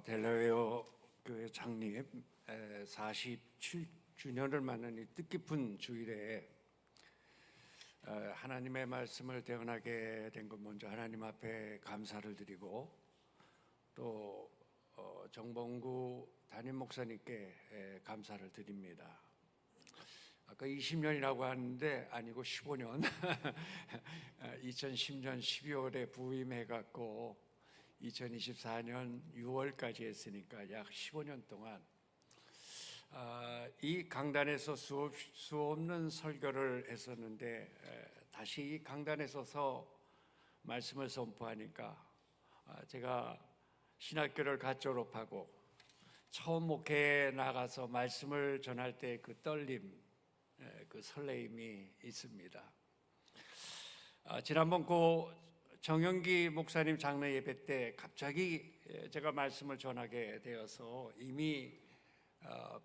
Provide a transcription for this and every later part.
델라웨어 교회 창립 47주년을 맞는 이 뜻깊은 주일에 하나님의 말씀을 대언하게 된 것 먼저 하나님 앞에 감사를 드리고 또 정봉구 담임 목사님께 감사를 드립니다. 아까 20년이라고 하는데 아니고 15년 2010년 12월에 부임해갖고 2024년 6월까지 했으니까 약 15년 동안 이 강단에서 수 없는 설교를 했었는데 다시 이 강단에 서서 말씀을 선포하니까 제가 신학교를 갓 졸업하고 처음 목회에 나가서 말씀을 전할 때 그 떨림, 그 설레임이 있습니다. 지난번 정영기 목사님 장례 예배 때 갑자기 제가 말씀을 전하게 되어서 이미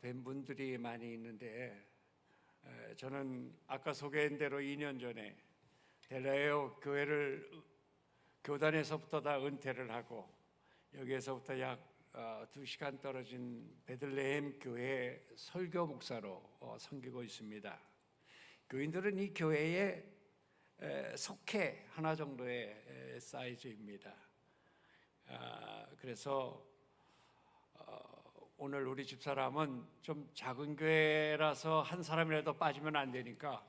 뵌 분들이 많이 있는데 저는 아까 소개한 대로 2년 전에 델라웨어 교회를 교단에서부터 다 은퇴를 하고 여기에서부터 약 2시간 떨어진 베들레헴 교회 설교 목사로 섬기고 있습니다. 교인들은 이 교회에 속해 하나 정도의 사이즈입니다. 그래서 오늘 우리 집사람은 좀 작은 교회라서 한 사람이라도 빠지면 안 되니까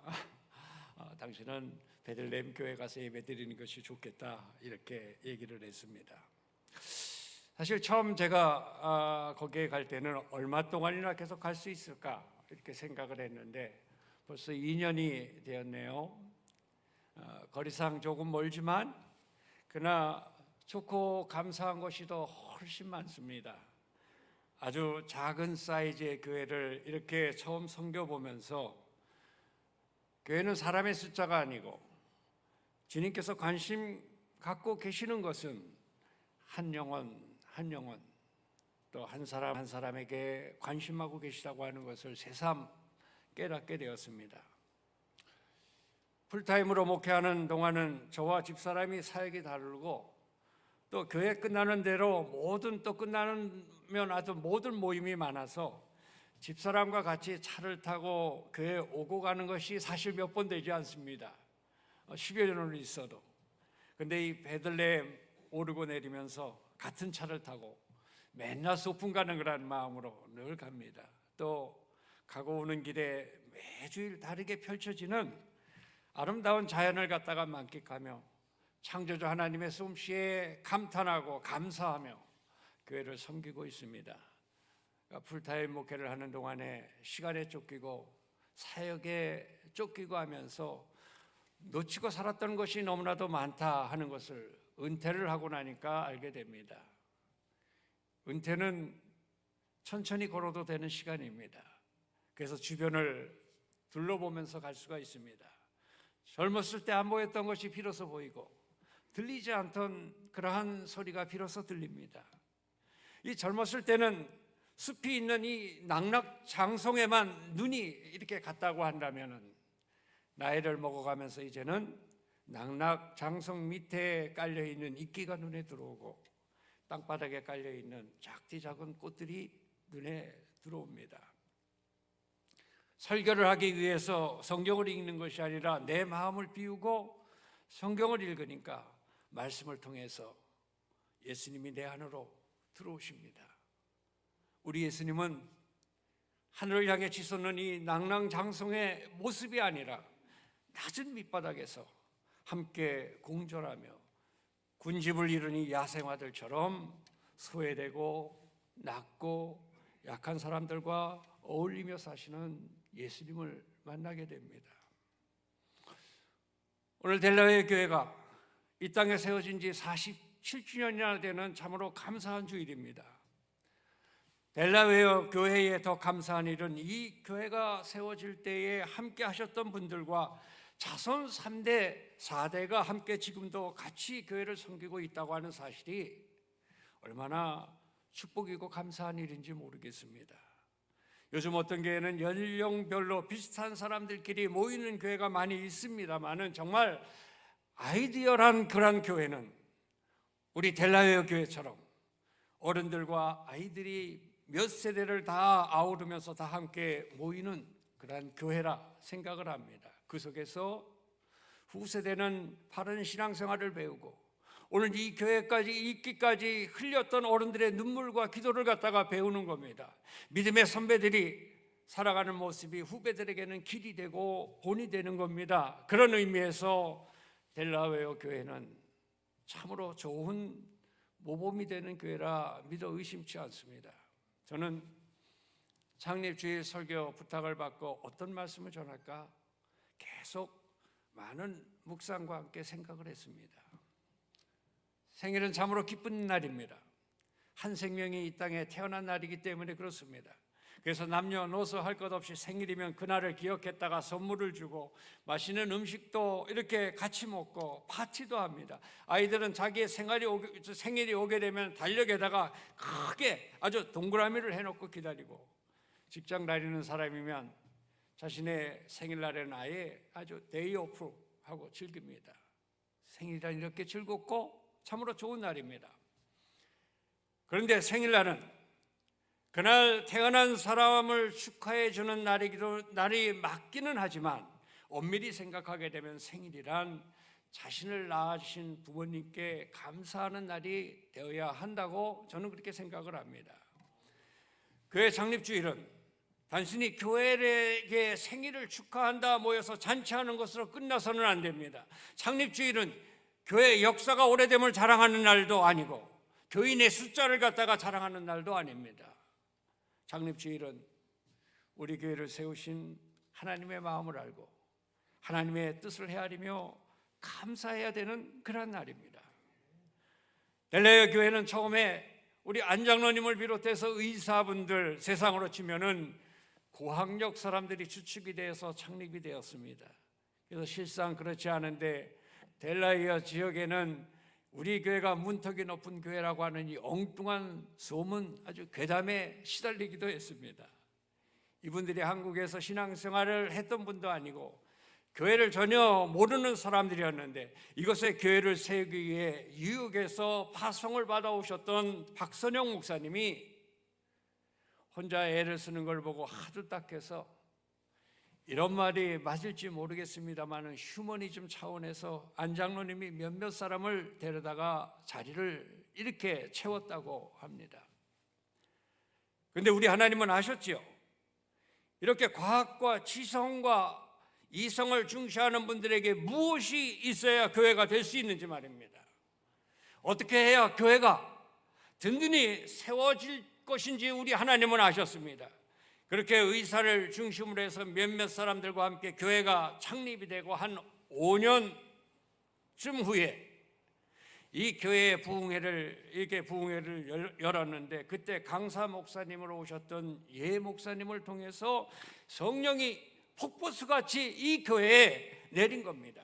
당신은 베들레헴 교회 가서 예배드리는 것이 좋겠다 이렇게 얘기를 했습니다. 사실 처음 제가 거기에 갈 때는 얼마 동안이나 계속 갈 수 있을까 이렇게 생각을 했는데 벌써 2년이 되었네요. 거리상 조금 멀지만 그러나 좋고 감사한 것이 더 훨씬 많습니다. 아주 작은 사이즈의 교회를 이렇게 처음 섬겨보면서 교회는 사람의 숫자가 아니고 주님께서 관심 갖고 계시는 것은 한 영혼 한 영혼 또 한 사람 한 사람에게 관심하고 계시다고 하는 것을 새삼 깨닫게 되었습니다. 풀타임으로 목회하는 동안은 저와 집사람이 사역이 다르고 또 교회 끝나는 대로 끝나면 아주 모든 모임이 많아서 집사람과 같이 차를 타고 교회 오고 가는 것이 사실 몇 번 되지 않습니다. 10여 년을 있어도. 근데 이 베들레헴 오르고 내리면서 같은 차를 타고 맨날 소풍 가는 거라는 마음으로 늘 갑니다. 또 가고 오는 길에 매주일 다르게 펼쳐지는 아름다운 자연을 갖다가 만끽하며 창조주 하나님의 솜씨에 감탄하고 감사하며 교회를 섬기고 있습니다. 그러니까 풀타임 목회를 하는 동안에 시간에 쫓기고 사역에 쫓기고 하면서 놓치고 살았던 것이 너무나도 많다 하는 것을 은퇴를 하고 나니까 알게 됩니다. 은퇴는 천천히 걸어도 되는 시간입니다. 그래서 주변을 둘러보면서 갈 수가 있습니다. 젊었을 때 안 보였던 것이 비로소 보이고 들리지 않던 그러한 소리가 비로소 들립니다. 이 젊었을 때는 숲이 있는 이 낙낙장성에만 눈이 이렇게 갔다고 한다면 나이를 먹어가면서 이제는 낙낙장성 밑에 깔려있는 이끼가 눈에 들어오고 땅바닥에 깔려있는 작디 작은 꽃들이 눈에 들어옵니다. 설교를 하기 위해서 성경을 읽는 것이 아니라 내 마음을 비우고 성경을 읽으니까 말씀을 통해서 예수님이 내 안으로 들어오십니다. 우리 예수님은 하늘을 향해 치솟는 이 낭낭장성의 모습이 아니라 낮은 밑바닥에서 함께 공존하며 군집을 이루니 야생화들처럼 소외되고 낮고 약한 사람들과 어울리며 사시는 예수님을 만나게 됩니다. 오늘 델라웨어 교회가 이 땅에 세워진 지 47주년이나 되는 참으로 감사한 주일입니다. 델라웨어 교회에 더 감사한 일은 이 교회가 세워질 때에 함께 하셨던 분들과 자손 3대, 4대가 함께 지금도 같이 교회를 섬기고 있다고 하는 사실이 얼마나 축복이고 감사한 일인지 모르겠습니다. 요즘 어떤 교회는 연령별로 비슷한 사람들끼리 모이는 교회가 많이 있습니다만은 정말 아이디어란 그런 교회는 우리 델라웨어 교회처럼 어른들과 아이들이 몇 세대를 다 아우르면서 다 함께 모이는 그러한 교회라 생각을 합니다. 그 속에서 후세대는 바른 신앙생활을 배우고 오늘 이 교회까지 있기까지 흘렸던 어른들의 눈물과 기도를 갖다가 배우는 겁니다. 믿음의 선배들이 살아가는 모습이 후배들에게는 길이 되고 본이 되는 겁니다. 그런 의미에서 델라웨어 교회는 참으로 좋은 모범이 되는 교회라 믿어 의심치 않습니다. 저는 창립주일 설교 부탁을 받고 어떤 말씀을 전할까 계속 많은 묵상과 함께 생각을 했습니다. 생일은 참으로 기쁜 날입니다. 한 생명이 이 땅에 태어난 날이기 때문에 그렇습니다. 그래서 남녀노소 할 것 없이 생일이면 그날을 기억했다가 선물을 주고 맛있는 음식도 이렇게 같이 먹고 파티도 합니다. 아이들은 자기의 생일이 오게 되면 달력에다가 크게 아주 동그라미를 해놓고 기다리고, 직장 다니는 사람이면 자신의 생일날에는 아예 아주 데이 오프 하고 즐깁니다. 생일이란 이렇게 즐겁고 참으로 좋은 날입니다. 그런데 생일날은 그날 태어난 사람을 축하해 주는 날이 맞기는 하지만 엄밀히 생각하게 되면 생일이란 자신을 낳으신 부모님께 감사하는 날이 되어야 한다고 저는 그렇게 생각을 합니다. 교회 창립주일은 단순히 교회에게 생일을 축하한다 모여서 잔치하는 것으로 끝나서는 안 됩니다. 창립주일은 교회의 역사가 오래됨을 자랑하는 날도 아니고 교인의 숫자를 갖다가 자랑하는 날도 아닙니다. 창립주일은 우리 교회를 세우신 하나님의 마음을 알고 하나님의 뜻을 헤아리며 감사해야 되는 그런 날입니다. 델라웨어 교회는 처음에 우리 안장로님을 비롯해서 의사분들, 세상으로 치면은 고학력 사람들이 주축이 되어서 창립이 되었습니다. 그래서 실상 그렇지 않은데 델라웨어 지역에는 우리 교회가 문턱이 높은 교회라고 하는 이 엉뚱한 소문, 아주 괴담에 시달리기도 했습니다. 이분들이 한국에서 신앙생활을 했던 분도 아니고 교회를 전혀 모르는 사람들이었는데 이것에 교회를 세우기 위해 뉴욕에서 파송을 받아오셨던 박선영 목사님이 혼자 애를 쓰는 걸 보고 하도 딱해서, 이런 말이 맞을지 모르겠습니다만 휴머니즘 차원에서 안장로님이 몇몇 사람을 데려다가 자리를 이렇게 채웠다고 합니다. 그런데 우리 하나님은 아셨지요? 이렇게 과학과 지성과 이성을 중시하는 분들에게 무엇이 있어야 교회가 될 수 있는지 말입니다. 어떻게 해야 교회가 든든히 세워질 것인지 우리 하나님은 아셨습니다. 그렇게 의사를 중심으로 해서 몇몇 사람들과 함께 교회가 창립이 되고 한 5년쯤 후에 이 교회의 부흥회를 열었는데, 그때 강사 목사님으로 오셨던 예 목사님을 통해서 성령이 폭포수같이 이 교회에 내린 겁니다.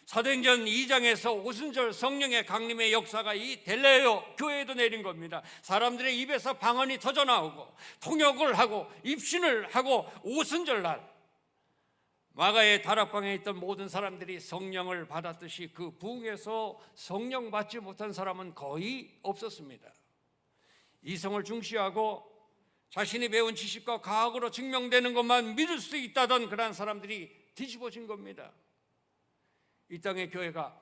사도행전 2장에서 오순절 성령의 강림의 역사가 이 델라웨어 교회에도 내린 겁니다. 사람들의 입에서 방언이 터져나오고 통역을 하고 입신을 하고 오순절날 마가의 다락방에 있던 모든 사람들이 성령을 받았듯이 그 부흥에서 성령 받지 못한 사람은 거의 없었습니다. 이성을 중시하고 자신이 배운 지식과 과학으로 증명되는 것만 믿을 수 있다던 그러한 사람들이 뒤집어진 겁니다. 이 땅의 교회가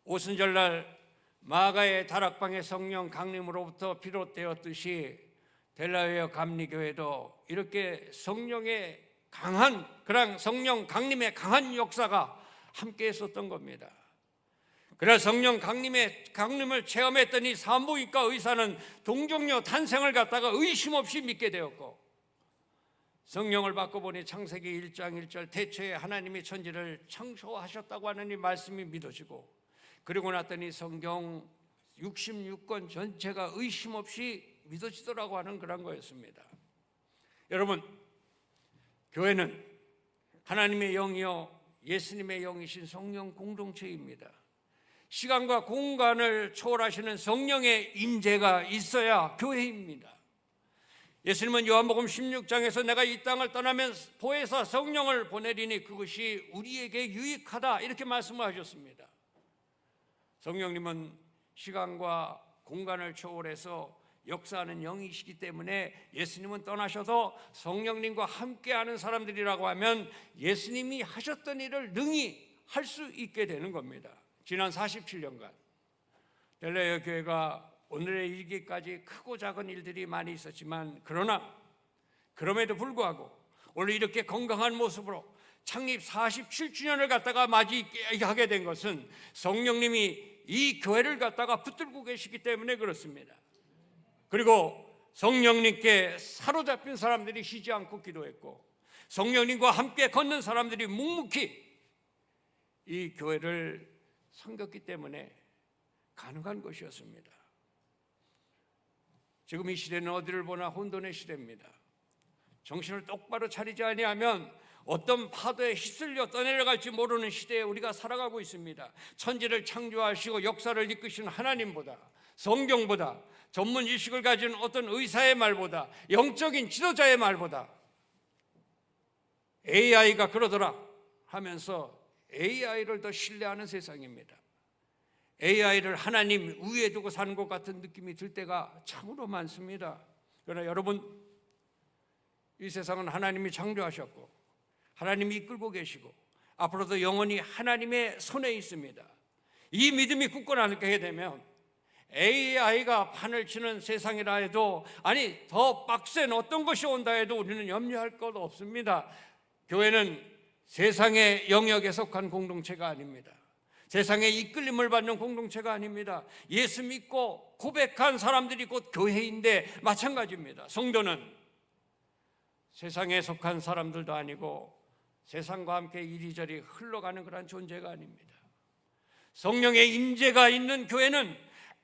오순절날 마가의 다락방의 성령 강림으로부터 비롯되었듯이 델라웨어 감리교회도 이렇게 성령의 강한, 그런 성령 강림의 강한 역사가 함께 있었던 겁니다. 그래서 성령 강림을 체험했더니 산부인과 의사는 동정녀 탄생을 갖다가 의심 없이 믿게 되었고, 성령을 받고 보니 창세기 1장 1절 태초에 하나님이 천지를 창조하셨다고 하는 이 말씀이 믿어지고, 그리고 났더니 성경 66권 전체가 의심 없이 믿어지더라고 하는 그런 거였습니다. 여러분, 교회는 하나님의 영이요 예수님의 영이신 성령 공동체입니다. 시간과 공간을 초월하시는 성령의 임재가 있어야 교회입니다. 예수님은 요한복음 16장에서 내가 이 땅을 떠나면 보혜사 성령을 보내리니 그것이 우리에게 유익하다, 이렇게 말씀을 하셨습니다. 성령님은 시간과 공간을 초월해서 역사하는 영이시기 때문에 예수님은 떠나셔도 성령님과 함께하는 사람들이라고 하면 예수님이 하셨던 일을 능히 할 수 있게 되는 겁니다. 지난 47년간 델레어 교회가 오늘에 이르기까지 크고 작은 일들이 많이 있었지만 그러나 그럼에도 불구하고 오늘 이렇게 건강한 모습으로 창립 47주년을 갖다가 맞이하게 된 것은 성령님이 이 교회를 갖다가 붙들고 계시기 때문에 그렇습니다. 그리고 성령님께 사로잡힌 사람들이 쉬지 않고 기도했고 성령님과 함께 걷는 사람들이 묵묵히 이 교회를 섬겼기 때문에 가능한 것이었습니다. 지금 이 시대는 어디를 보나 혼돈의 시대입니다. 정신을 똑바로 차리지 아니하면 어떤 파도에 휩쓸려 떠내려갈지 모르는 시대에 우리가 살아가고 있습니다. 천지를 창조하시고 역사를 이끄시는 하나님보다, 성경보다, 전문 지식을 가진 어떤 의사의 말보다, 영적인 지도자의 말보다 AI가 그러더라 하면서 AI를 더 신뢰하는 세상입니다. AI를 하나님 위에 두고 사는 것 같은 느낌이 들 때가 참으로 많습니다. 그러나 여러분, 이 세상은 하나님이 창조하셨고 하나님이 이끌고 계시고 앞으로도 영원히 하나님의 손에 있습니다. 이 믿음이 굳건하게 되면 AI가 판을 치는 세상이라 해도 아니 더 빡센 어떤 것이 온다 해도 우리는 염려할 것 없습니다. 교회는 세상의 영역에 속한 공동체가 아닙니다. 세상의 이끌림을 받는 공동체가 아닙니다. 예수 믿고 고백한 사람들이 곧 교회인데 마찬가지입니다. 성도는 세상에 속한 사람들도 아니고 세상과 함께 이리저리 흘러가는 그런 존재가 아닙니다. 성령의 임재가 있는 교회는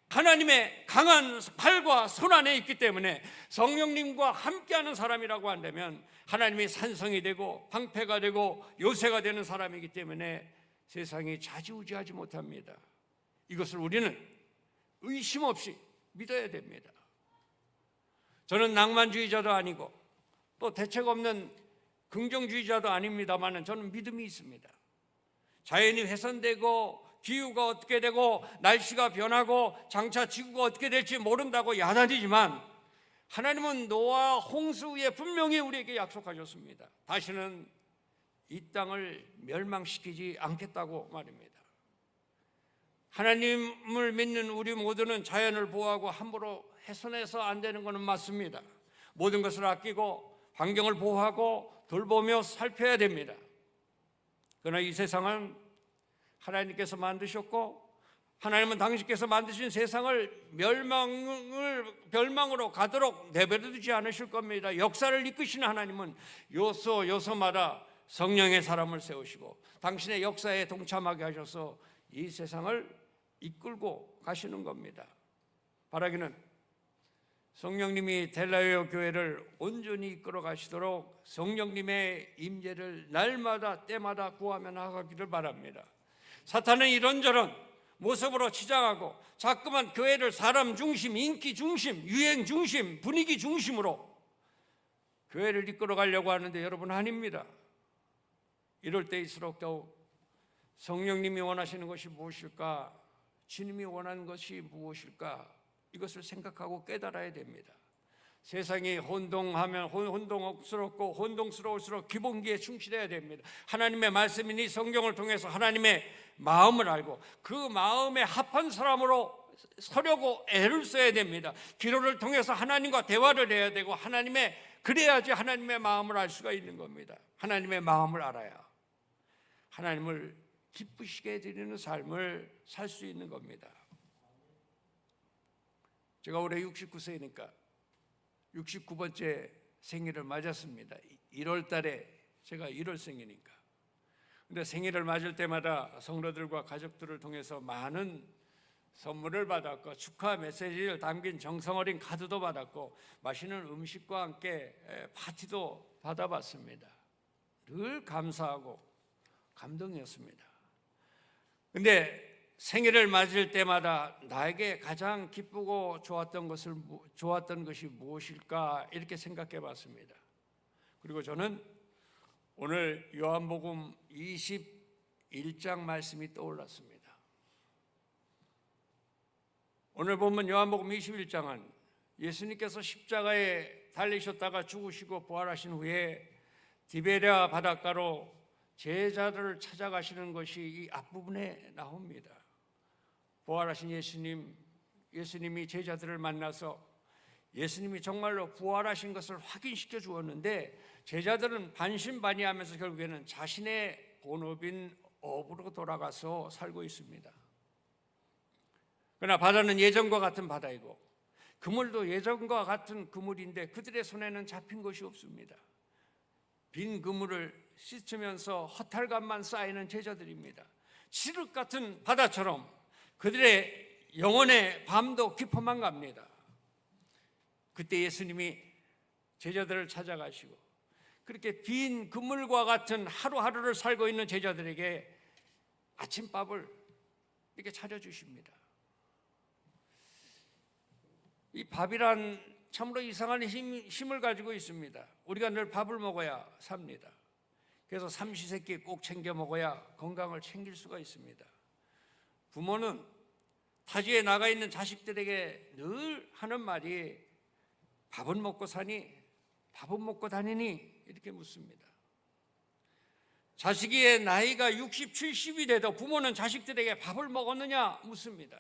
하나님의 강한 팔과 손 안에 있기 때문에 성령님과 함께하는 사람이라고 한다면 하나님이 산성이 되고 방패가 되고 요새가 되는 사람이기 때문에 세상이 좌지우지하지 못합니다. 이것을 우리는 의심 없이 믿어야 됩니다. 저는 낭만주의자도 아니고 또 대책 없는 긍정주의자도 아닙니다만 저는 믿음이 있습니다. 자연이 훼손되고 기후가 어떻게 되고 날씨가 변하고 장차 지구가 어떻게 될지 모른다고 야단이지만 하나님은 노아 홍수에 분명히 우리에게 약속하셨습니다. 다시는 이 땅을 멸망시키지 않겠다고 말입니다. 하나님을 믿는 우리 모두는 자연을 보호하고 함부로 훼손해서 안 되는 것은 맞습니다. 모든 것을 아끼고 환경을 보호하고 돌보며 살펴야 됩니다. 그러나 이 세상은 하나님께서 만드셨고 하나님은 당신께서 만드신 세상을 멸망으로 가도록 내버려 두지 않으실 겁니다. 역사를 이끄시는 하나님은 요소마다 성령의 사람을 세우시고 당신의 역사에 동참하게 하셔서 이 세상을 이끌고 가시는 겁니다. 바라기는 성령님이 델라웨어 교회를 온전히 이끌어 가시도록 성령님의 임재를 날마다 때마다 구하며 나아가기를 바랍니다. 사탄은 이런저런 모습으로 치장하고 자꾸만 교회를 사람 중심, 인기 중심, 유행 중심, 분위기 중심으로 교회를 이끌어 가려고 하는데 여러분 아닙니다. 이럴 때일수록 더욱 성령님이 원하시는 것이 무엇일까? 주님이 원하는 것이 무엇일까? 이것을 생각하고 깨달아야 됩니다. 세상이 혼동하면 혼동스럽고 혼동스러울수록 기본기에 충실해야 됩니다. 하나님의 말씀이니 성경을 통해서 하나님의 마음을 알고 그 마음에 합한 사람으로 서려고 애를 써야 됩니다. 기도를 통해서 하나님과 대화를 해야 되고 그래야지 하나님의 마음을 알 수가 있는 겁니다. 하나님의 마음을 알아야 하나님을 기쁘시게 드리는 삶을 살 수 있는 겁니다. 제가 올해 69세니까 69번째 생일을 맞았습니다. 1월 달에 제가 1월생이니까. 근데 생일을 맞을 때마다 성도들과 가족들을 통해서 많은 선물을 받았고 축하 메시지를 담긴 정성어린 카드도 받았고 맛있는 음식과 함께 파티도 받아봤습니다. 늘 감사하고 감동이었습니다. 근데 생일을 맞을 때마다 나에게 가장 기쁘고 좋았던 것이 무엇일까 이렇게 생각해 봤습니다. 그리고 저는 오늘 요한복음 21장 말씀이 떠올랐습니다. 오늘 보면 요한복음 21장은 예수님께서 십자가에 달리셨다가 죽으시고 부활하신 후에 디베랴 바닷가로 제자들을 찾아가시는 것이 이 앞부분에 나옵니다. 부활하신 예수님이 제자들을 만나서 예수님이 정말로 부활하신 것을 확인시켜 주었는데 제자들은 반신반의하면서 결국에는 자신의 본업인 업으로 돌아가서 살고 있습니다. 그러나 바다는 예전과 같은 바다이고 그물도 예전과 같은 그물인데 그들의 손에는 잡힌 것이 없습니다. 빈 그물을 씻으면서 허탈감만 쌓이는 제자들입니다. 칠흑 같은 바다처럼 그들의 영혼의 밤도 깊어만 갑니다. 그때 예수님이 제자들을 찾아가시고 그렇게 빈 그물과 같은 하루하루를 살고 있는 제자들에게 아침밥을 이렇게 차려주십니다. 이 밥이란 참으로 이상한 힘을 가지고 있습니다. 우리가 늘 밥을 먹어야 삽니다. 그래서 삼시세끼 꼭 챙겨 먹어야 건강을 챙길 수가 있습니다. 부모는 타지에 나가 있는 자식들에게 늘 하는 말이 밥은 먹고 사니? 밥은 먹고 다니니? 이렇게 묻습니다. 자식의 나이가 60, 70이 돼도 부모는 자식들에게 밥을 먹었느냐 묻습니다.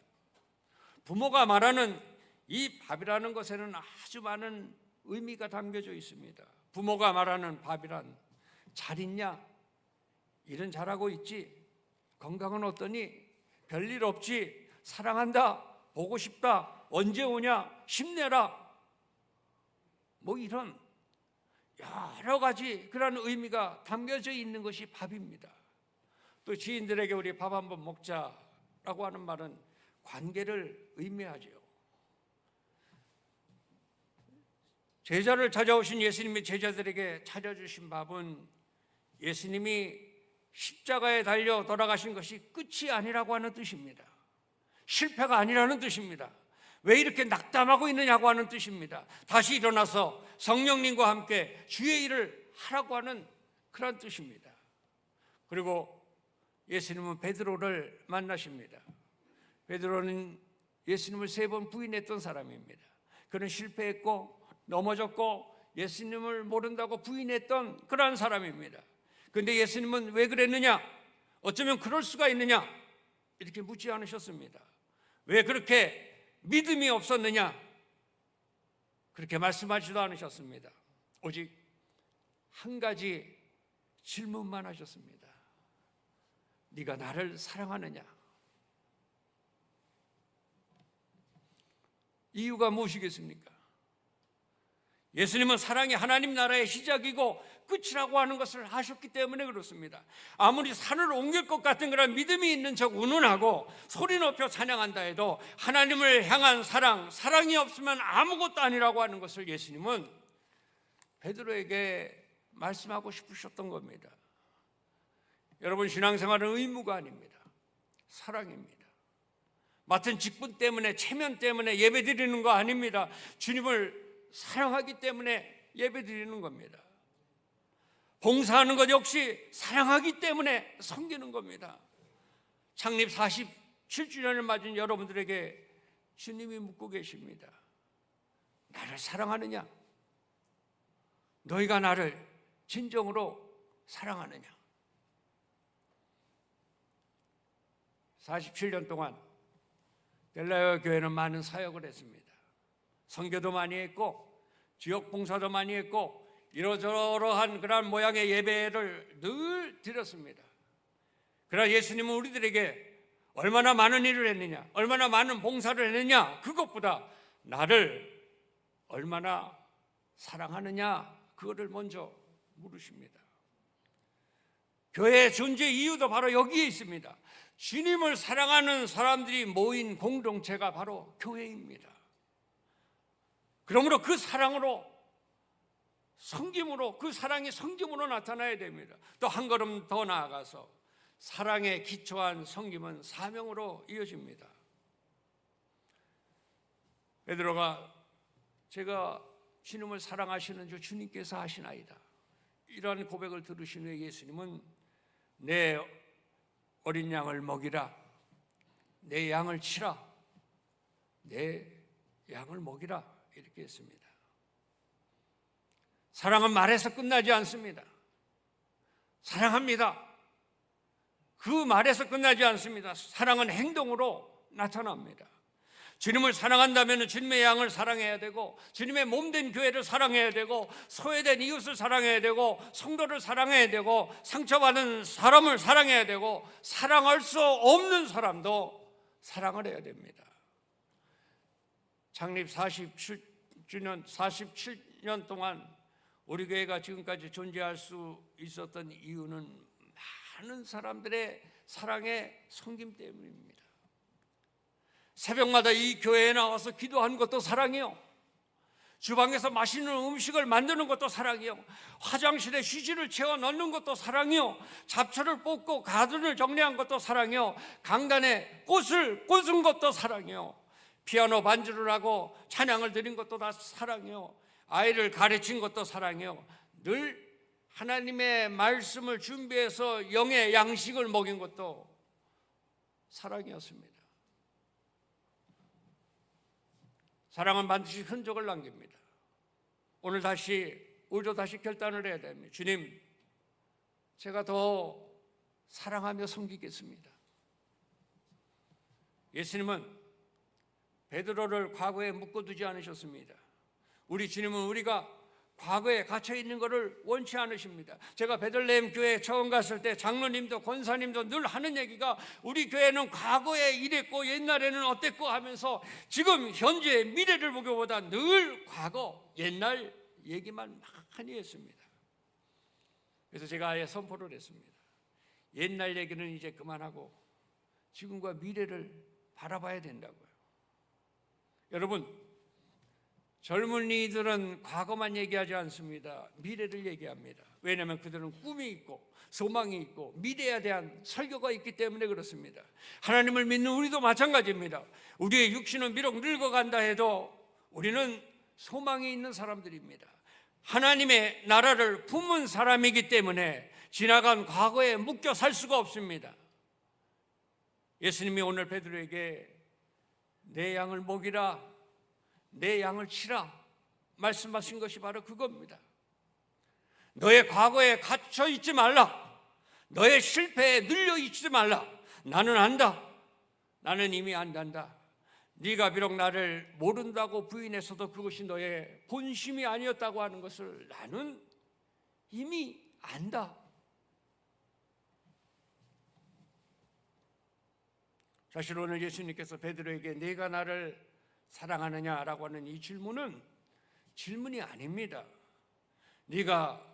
부모가 말하는 이 밥이라는 것에는 아주 많은 의미가 담겨져 있습니다. 부모가 말하는 밥이란 잘 있냐? 일은 잘하고 있지? 건강은 어떠니? 별일 없지? 사랑한다? 보고 싶다? 언제 오냐? 힘내라? 뭐 이런 여러 가지 그런 의미가 담겨져 있는 것이 밥입니다. 또 지인들에게 우리 밥 한번 먹자라고 하는 말은 관계를 의미하죠. 제자를 찾아오신 예수님이 제자들에게 차려주신 밥은 예수님이 십자가에 달려 돌아가신 것이 끝이 아니라고 하는 뜻입니다. 실패가 아니라는 뜻입니다. 왜 이렇게 낙담하고 있느냐고 하는 뜻입니다. 다시 일어나서 성령님과 함께 주의 일을 하라고 하는 그런 뜻입니다. 그리고 예수님은 베드로를 만나십니다. 베드로는 예수님을 3번 부인했던 사람입니다. 그는 실패했고 넘어졌고 예수님을 모른다고 부인했던 그러한 사람입니다. 그런데 예수님은 왜 그랬느냐? 어쩌면 그럴 수가 있느냐? 이렇게 묻지 않으셨습니다. 왜 그렇게 믿음이 없었느냐? 그렇게 말씀하지도 않으셨습니다. 오직 한 가지 질문만 하셨습니다. 네가 나를 사랑하느냐? 이유가 무엇이겠습니까? 예수님은 사랑이 하나님 나라의 시작이고 끝이라고 하는 것을 아셨기 때문에 그렇습니다. 아무리 산을 옮길 것 같은 그런 믿음이 있는 척 운운하고 소리 높여 찬양한다 해도 하나님을 향한 사랑이 없으면 아무것도 아니라고 하는 것을 예수님은 베드로에게 말씀하고 싶으셨던 겁니다. 여러분, 신앙생활은 의무가 아닙니다. 사랑입니다. 맡은 직분 때문에, 체면 때문에 예배드리는 거 아닙니다. 주님을 사랑하기 때문에 예배드리는 겁니다. 봉사하는 것 역시 사랑하기 때문에 섬기는 겁니다. 창립 47주년을 맞은 여러분들에게 주님이 묻고 계십니다. 나를 사랑하느냐? 너희가 나를 진정으로 사랑하느냐? 47년 동안 델라요 교회는 많은 사역을 했습니다. 선교도 많이 했고 지역 봉사도 많이 했고 이러저러한 그런 모양의 예배를 늘 드렸습니다. 그러나 예수님은 우리들에게 얼마나 많은 일을 했느냐, 얼마나 많은 봉사를 했느냐, 그것보다 나를 얼마나 사랑하느냐, 그거를 먼저 물으십니다. 교회의 존재 이유도 바로 여기에 있습니다. 주님을 사랑하는 사람들이 모인 공동체가 바로 교회입니다. 그러므로 그 사랑으로, 섬김으로, 그 사랑이 섬김으로 나타나야 됩니다. 또 한 걸음 더 나아가서 사랑에 기초한 섬김은 사명으로 이어집니다. 베드로가 제가 주님을 사랑하시는 주 주님께서 하시나이다, 이러한 고백을 들으신 후에 예수님은 내 어린 양을 먹이라, 내 양을 치라, 내 양을 먹이라 이렇게 했습니다. 사랑은 말에서 끝나지 않습니다. 사랑합니다. 그 말에서 끝나지 않습니다. 사랑은 행동으로 나타납니다. 주님을 사랑한다면 주님의 양을 사랑해야 되고, 주님의 몸된 교회를 사랑해야 되고, 소외된 이웃을 사랑해야 되고, 성도를 사랑해야 되고, 상처받은 사람을 사랑해야 되고, 사랑할 수 없는 사람도 사랑을 해야 됩니다. 창립 47년 동안 우리 교회가 지금까지 존재할 수 있었던 이유는 많은 사람들의 사랑의 섬김 때문입니다. 새벽마다 이 교회에 나와서 기도하는 것도 사랑이요, 주방에서 맛있는 음식을 만드는 것도 사랑이요, 화장실에 휴지를 채워 넣는 것도 사랑이요, 잡초를 뽑고 가든을 정리한 것도 사랑이요, 강단에 꽃을 꽂은 것도 사랑이요, 피아노 반주를 하고 찬양을 드린 것도 다 사랑이요, 아이를 가르친 것도 사랑이요, 늘 하나님의 말씀을 준비해서 영의 양식을 먹인 것도 사랑이었습니다. 사랑은 반드시 흔적을 남깁니다. 우리도 다시 결단을 해야 됩니다. 주님, 제가 더 사랑하며 섬기겠습니다. 예수님은 베드로를 과거에 묶어두지 않으셨습니다. 우리 주님은 우리가 과거에 갇혀있는 것을 원치 않으십니다. 제가 베들레헴 교회에 처음 갔을 때 장로님도 권사님도 늘 하는 얘기가, 우리 교회는 과거에 이랬고 옛날에는 어땠고 하면서 지금 현재 미래를 보기보다 늘 과거 옛날 얘기만 많이 했습니다. 그래서 제가 아예 선포를 했습니다. 옛날 얘기는 이제 그만하고 지금과 미래를 바라봐야 된다고요. 여러분, 젊은이들은 과거만 얘기하지 않습니다. 미래를 얘기합니다. 왜냐하면 그들은 꿈이 있고 소망이 있고 미래에 대한 설교가 있기 때문에 그렇습니다. 하나님을 믿는 우리도 마찬가지입니다. 우리의 육신은 비록 늙어간다 해도 우리는 소망이 있는 사람들입니다. 하나님의 나라를 품은 사람이기 때문에 지나간 과거에 묶여 살 수가 없습니다. 예수님이 오늘 베드로에게 내 양을 먹이라, 내 양을 치라 말씀하신 것이 바로 그겁니다. 너의 과거에 갇혀 있지 말라. 너의 실패에 눌려 있지 말라. 나는 안다. 나는 이미 안단다. 네가 비록 나를 모른다고 부인해서도 그것이 너의 본심이 아니었다고 하는 것을 나는 이미 안다. 사실 오늘 예수님께서 베드로에게 네가 나를 사랑하느냐라고 하는 이 질문은 질문이 아닙니다. 내가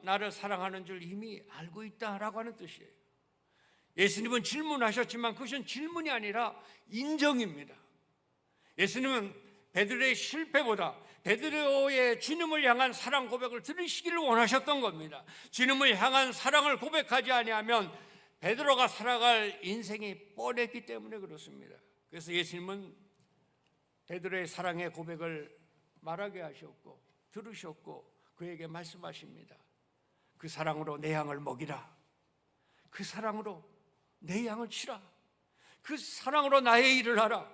나를 사랑하는 줄 이미 알고 있다라고 하는 뜻이에요. 예수님은 질문하셨지만 그것은 질문이 아니라 인정입니다. 예수님은 베드로의 실패보다 베드로의 주님을 향한 사랑 고백을 들으시기를 원하셨던 겁니다. 주님을 향한 사랑을 고백하지 아니하면 베드로가 살아갈 인생이 뻔했기 때문에 그렇습니다. 그래서 예수님은 베드로의 사랑의 고백을 말하게 하셨고 들으셨고 그에게 말씀하십니다. 그 사랑으로 내 양을 먹이라. 그 사랑으로 내 양을 치라. 그 사랑으로 나의 일을 하라.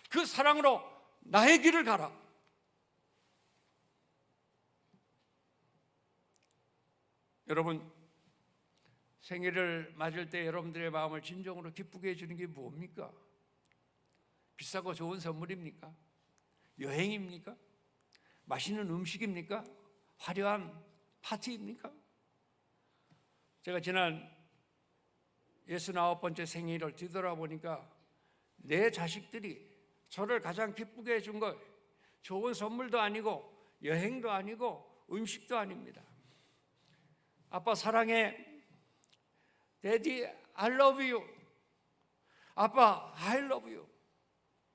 그 사랑으로 나의 길을 가라. 여러분, 생일을 맞을 때 여러분들의 마음을 진정으로 기쁘게 해주는 게 뭡니까? 비싸고 좋은 선물입니까? 여행입니까? 맛있는 음식입니까? 화려한 파티입니까? 제가 지난 69번째 생일을 뒤돌아보니까 내 자식들이 저를 가장 기쁘게 해준 거 좋은 선물도 아니고 여행도 아니고 음식도 아닙니다. 아빠 사랑해. Daddy, I love you. 아빠, I love you.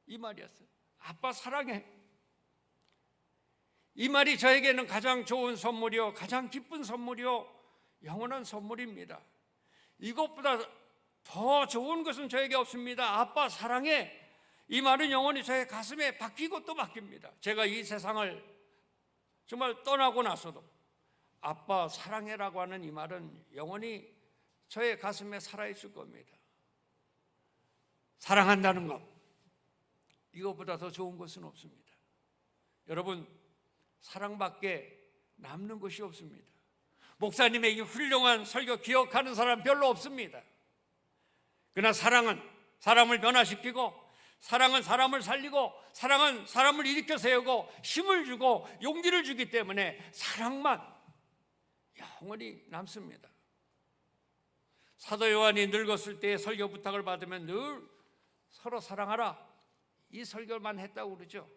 이 말이었어요. 아빠 사랑해. 이 말이 저에게는 가장 좋은 선물이요, 가장 기쁜 선물이요, 영원한 선물입니다. 이것보다 더 좋은 것은 저에게 없습니다. 아빠 사랑해. 이 말은 영원히 저의 가슴에 박히고 또 박힙니다. 제가 이 세상을 정말 떠나고 나서도 아빠 사랑해라고 하는 이 말은 영원히 저의 가슴에 살아있을 겁니다. 사랑한다는 것, 이것보다 더 좋은 것은 없습니다. 여러분, 사랑밖에 남는 것이 없습니다. 목사님의 이 훌륭한 설교 기억하는 사람 별로 없습니다. 그러나 사랑은 사람을 변화시키고, 사랑은 사람을 살리고, 사랑은 사람을 일으켜 세우고 힘을 주고 용기를 주기 때문에 사랑만 영원히 남습니다. 사도 요한이 늙었을 때 설교 부탁을 받으면 늘 서로 사랑하라, 이 설교만 했다고 그러죠.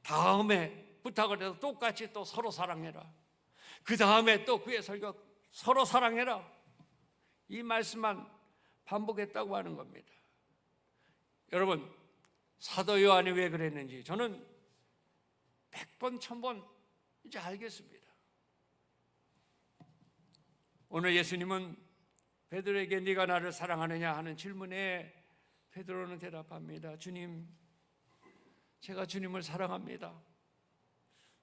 다음에 부탁을 해서 똑같이 또 서로 사랑해라, 그 다음에 또 그의 설교 서로 사랑해라, 이 말씀만 반복했다고 하는 겁니다. 여러분, 사도 요한이 왜 그랬는지 저는 100번 1000번 이제 알겠습니다. 오늘 예수님은 베드로에게 네가 나를 사랑하느냐 하는 질문에 베드로는 대답합니다. 주님, 제가 주님을 사랑합니다.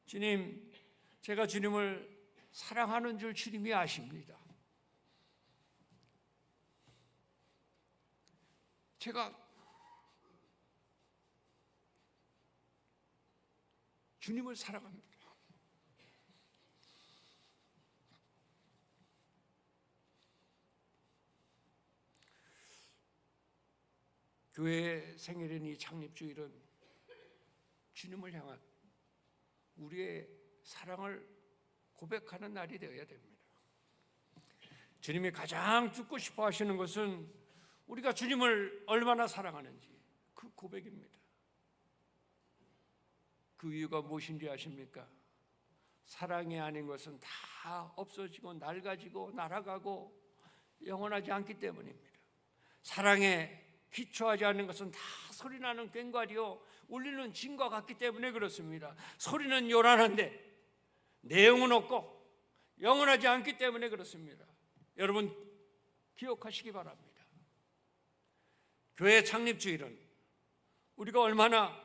주님, 제가 주님을 사랑하는 줄 주님이 아십니다. 제가 주님을 사랑합니다. 교회의 생일인 이 창립주일은 주님을 향한 우리의 사랑을 고백하는 날이 되어야 됩니다. 주님이 가장 듣고 싶어 하시는 것은 우리가 주님을 얼마나 사랑하는지 그 고백입니다. 그 이유가 무엇인지 아십니까? 사랑이 아닌 것은 다 없어지고 낡아지고 날아가고 영원하지 않기 때문입니다. 사랑에 기초하지 않는 것은 다 소리나는 꽹과리요 울리는 징과 같기 때문에 그렇습니다. 소리는 요란한데 내용은 없고 영원하지 않기 때문에 그렇습니다. 여러분, 기억하시기 바랍니다. 교회 창립주일은 우리가 얼마나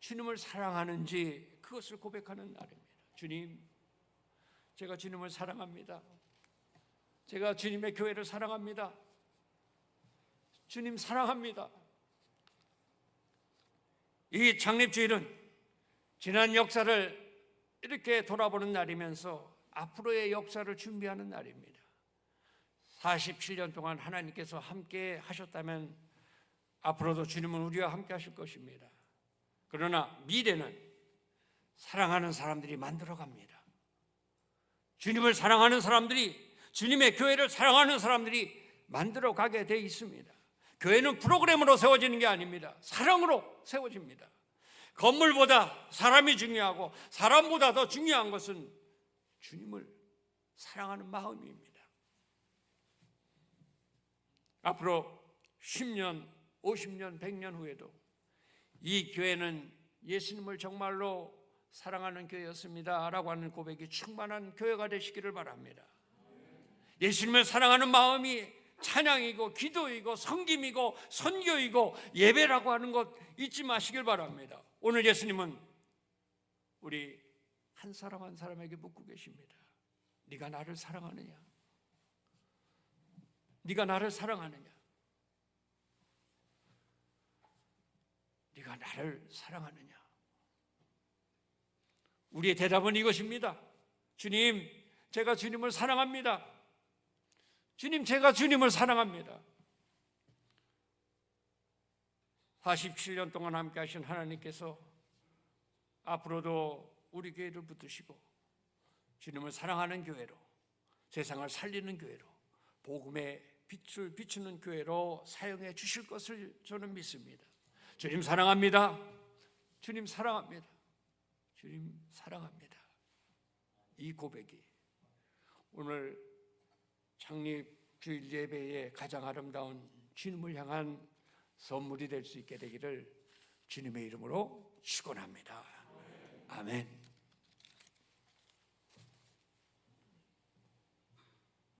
주님을 사랑하는지 그것을 고백하는 날입니다. 주님, 제가 주님을 사랑합니다. 제가 주님의 교회를 사랑합니다. 주님 사랑합니다. 이 창립주일은 지난 역사를 이렇게 돌아보는 날이면서 앞으로의 역사를 준비하는 날입니다. 47년 동안 하나님께서 함께 하셨다면 앞으로도 주님은 우리와 함께 하실 것입니다. 그러나 미래는 사랑하는 사람들이 만들어갑니다. 주님을 사랑하는 사람들이, 주님의 교회를 사랑하는 사람들이 만들어가게 돼 있습니다. 교회는 프로그램으로 세워지는 게 아닙니다. 사랑으로 세워집니다. 건물보다 사람이 중요하고 사람보다 더 중요한 것은 주님을 사랑하는 마음입니다. 앞으로 10년, 50년, 100년 후에도 이 교회는 예수님을 정말로 사랑하는 교회였습니다 라고 하는 고백이 충만한 교회가 되시기를 바랍니다. 예수님을 사랑하는 마음이 찬양이고 기도이고 섬김이고 선교이고 예배라고 하는 것 잊지 마시길 바랍니다. 오늘 예수님은 우리 한 사람 한 사람에게 묻고 계십니다. 네가 나를 사랑하느냐? 네가 나를 사랑하느냐? 네가 나를 사랑하느냐? 우리의 대답은 이것입니다. 주님, 제가 주님을 사랑합니다. 주님, 제가 주님을 사랑합니다. 47년 동안 함께 하신 하나님께서 앞으로도 우리 교회를 붙드시고 주님을 사랑하는 교회로, 세상을 살리는 교회로, 복음의 빛을 비추는 교회로 사용해 주실 것을 저는 믿습니다. 주님 사랑합니다. 주님 사랑합니다. 주님 사랑합니다. 이 고백이 오늘 창립주일 예배의 가장 아름다운 주님을 향한 선물이 될 수 있게 되기를 주님의 이름으로 축원합니다. 아멘.